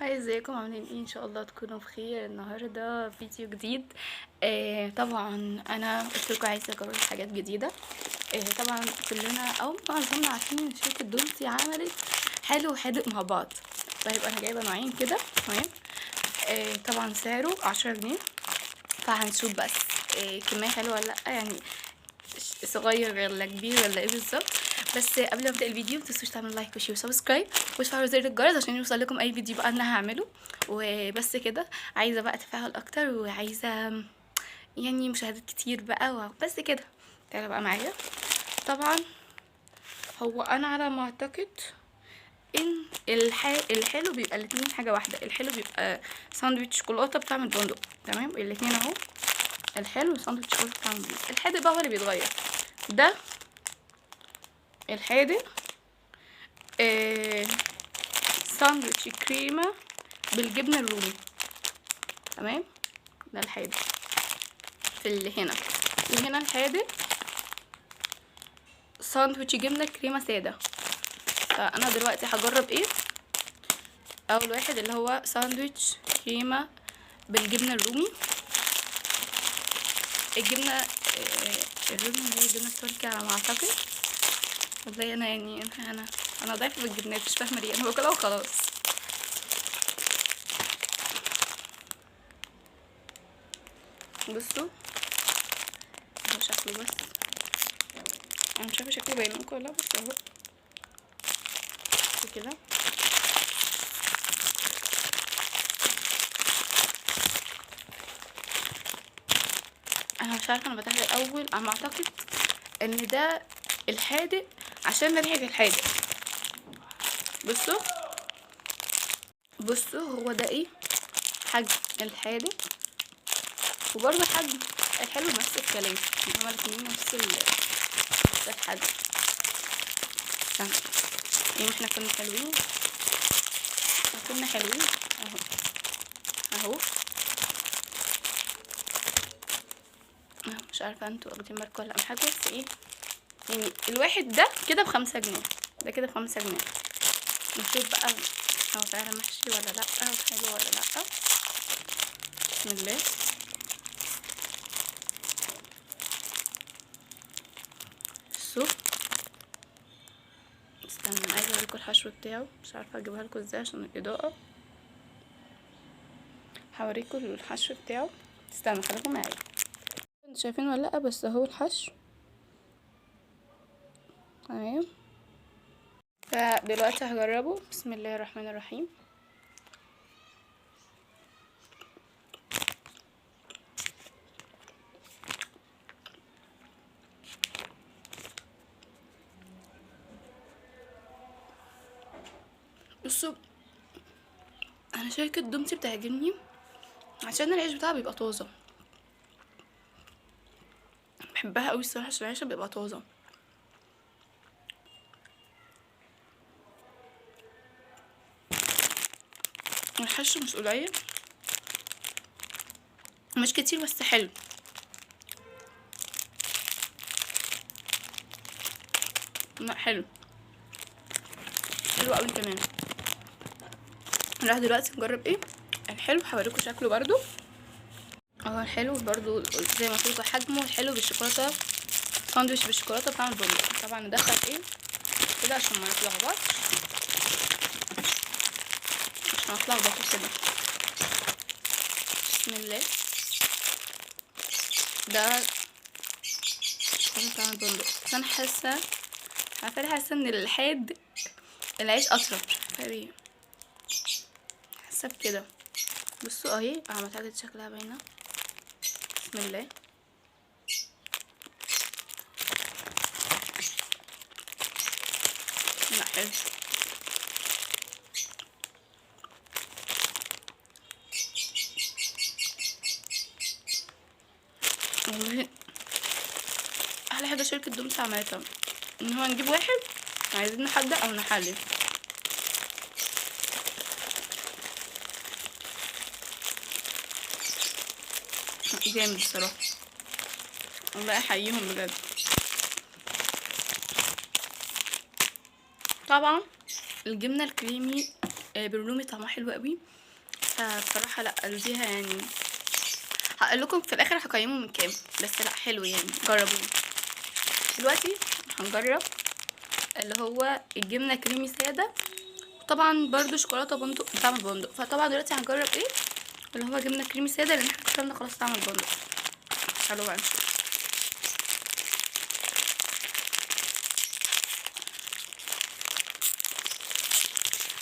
هاي، ازيكم؟ عاملين ايه؟ ان شاء الله تكونوا بخير. النهارده فيديو جديد. طبعا انا قلت لكم عايزه اجرب حاجات جديده. طبعا كلنا او معظمنا عارفين ان شركه دولسي عملت حلو وحادق مع بعض. طيب انا جايبه نوعين كده. تمام. طبعا سعره 10 جنيه. فهنشوف بس كميه حلوه ولا لا، يعني صغير ولا كبير ولا ايه بالظبط. بس قبل ما ابدا الفيديو متنسوش تعملوا لايك وشير وسبسكرايب وتفعلوا زر الجرس عشان يوصل لكم اي فيديو بقى انا هعمله. وبس كده، عايزه بقى تفاعل اكتر، وعايزه يعني مشاهدات كتير بقى، وبس كده. تعالوا بقى معايا. طبعا هو انا على ما اعتقد ان الحلو بيبقى الاتنين حاجه واحده. الحلو بيبقى ساندويتش شوكولاته بطعم البندق. تمام، الاتنين اهو. الحلو ساندويتش شوكولاته بطعم البندق. الحادق بقى هو اللي بيتغير. ده الحادق ساندويتش كريمه بالجبنه الرومي. تمام، ده الحادق. في اللي هنا الحادق ساندويتش جبنه كريمه ساده. فانا دلوقتي هجرب ايه. اول واحد اللي هو ساندويتش كريمه بالجبنه الرومي. الجبنه الرومي اللي هي الجبنه التركي على ما اعتقد. والله انا يعني انا ضعيفه بالجبنات، مش فاهمه ليه، انا باكلها وخلاص. بصوا اهو شكله، بس انا مش عارفه شكله باين لكم ولا لا، بس اهو كده. انا مش عارفه، انا فتحت الاول انا اعتقد ان ده الحادق عشان ريحه الحادق. بصوا هو ده ايه حجم الحادق، وبرضه حجم الحلو نفس الكلام. هما الاتنين نفس الحجم. استنى، ايه، احنا كنا حلوين. اهو اهو. مش عارفه انتوا واخدين بالكم ولا لا حاجه، بس ايه، يعني الواحد ده كده ب5 جنيه، ده كده ب5 جنيه. نشوف بقى هو فعلا محشي ولا لا، او حلو ولا لا. بسم الله. السوق. استنى، انا عايزه اوريكم الحشو بتاعه، مش عارفه اجيبها لكم ازاي عشان الاضاءه. هوريكم الحشو بتاعه. استنى خليكم معايا. انتوا شايفين ولا لا؟ بس اهو الحشو. تمام. فدلوقتي هجربه. بسم الله الرحمن الرحيم. بصوا، انا شركه دومتي بتعجبني عشان العيش بتاعها بيبقى طازه. بحبها قوي الصراحه عشان العيش بيبقى طازه. الحشو مش قليل، مش كتير، بس حلو. لا، حلو قوي كمان. نروح دلوقتي نجرب ايه الحلو. هوريكم شكله برضو. اهو الحلو برضو زي ما قلت حجمه. الحلو بالشوكولاته، ساندويتش بالشوكولاته بتاع البندق. طبعا ندخل ايه كده عشان ما نتلخبطش، كده. بسم الله. ده بتاع البندق. بس انا حاسه ان العيش اطرى، مش عارفه ليه، حاسه بكده. بصوا اهي عملت شكلها باينه. بسم الله. لا، حلو. والله احلى حاجه شركه دومس عملتها ان هو نجيب واحد عايزين نحدق او نحلي. جامد الصراحه، والله احييهم بجد. طبعا الجبنه الكريمي بالرومي طعمها حلو قوي. فبصراحه لا اديها يعني، هقول لكم في الاخر هقيمه من كام، بس لا حلو يعني جربوه. دلوقتي هنجرب اللي هو الجبنه كريمي ساده، طبعا برضو شوكولاته بندق بطعم البندق. فطبعا دلوقتي هنجرب ايه اللي هو جبنه كريمي ساده، لان احنا كسرنا خلاص طعم البندق. تعالوا بقى نشوف.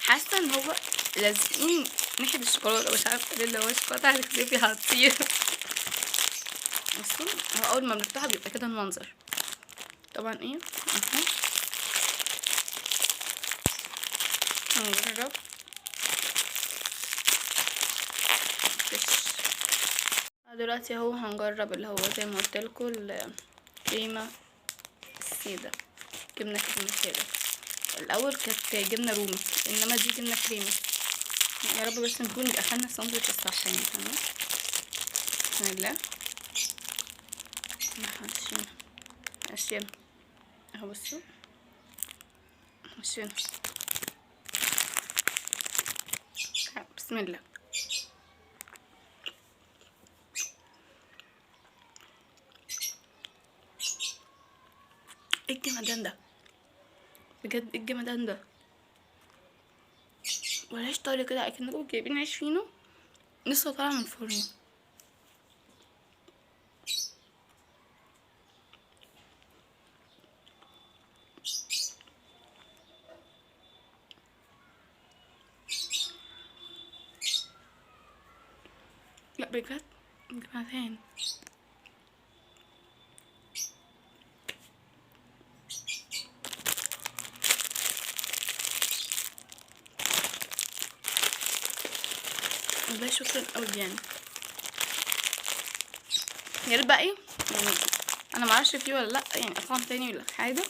حاسه ان هو لازقين ناحيه الشوكولاته، مش عارفه ليه، اللي هو الشوكولاته هتختفي هتطير. بصوا هو اول ما بنفتحها بيبقى كده المنظر. طبعا ايه هنجرب دلوقتي اهو. هنجرب اللي هو زي ما قلت لكم الكريمه الساده، جبنه كريمه ساده. الاول كانت جبنه رومي، انما دي جبنه كريمي. يا رب بس نكون اخدنا الساندوتش الصح يعني، تمام. بسم الله. هشيل اهو، بصوا هشيل. بسم الله. ايه الجمدان ده بجد، ايه الجمدان ده، والعيش طري كده اكنكم جايبين عيش فينو لسه طالع من الفرن. لا بجد جمدان. والله شكرا قوي يعني. يا ريت بقى ايه يعني، انا معرفش فيه ولا لا يعني، اطعم تاني ولا حاجه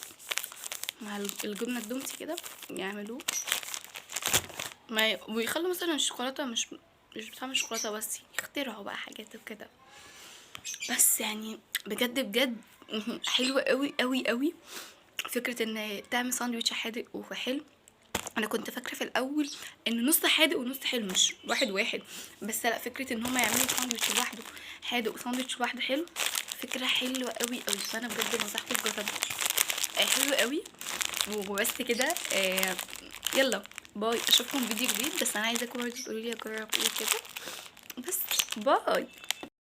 مع الجبنه الدومتي كده يعملوه، ما ويخلوا مثلا الشوكولاته مش بطعم الشوكولاته بس، يخترعوا بقى حاجات وكده. بس يعني بجد بجد حلوه قوي قوي قوي فكره ان تعمل ساندويتش حادق وحلو. انا كنت فاكره في الاول ان نص حادق ونص حلو، مش واحد واحد، بس لا، فكره ان هما يعملوا ساندويتش لوحده حادق وساندويتش لوحده حلو، فكره حلوه قوي قوي. فانا بجد نصحكم تجربوا، حلو قوي. وبس كده، يلا باي، اشوفكم فيديو جديد. بس انا عايزاكم برضه تقولوا لي اجرب ايه كده. بس باي.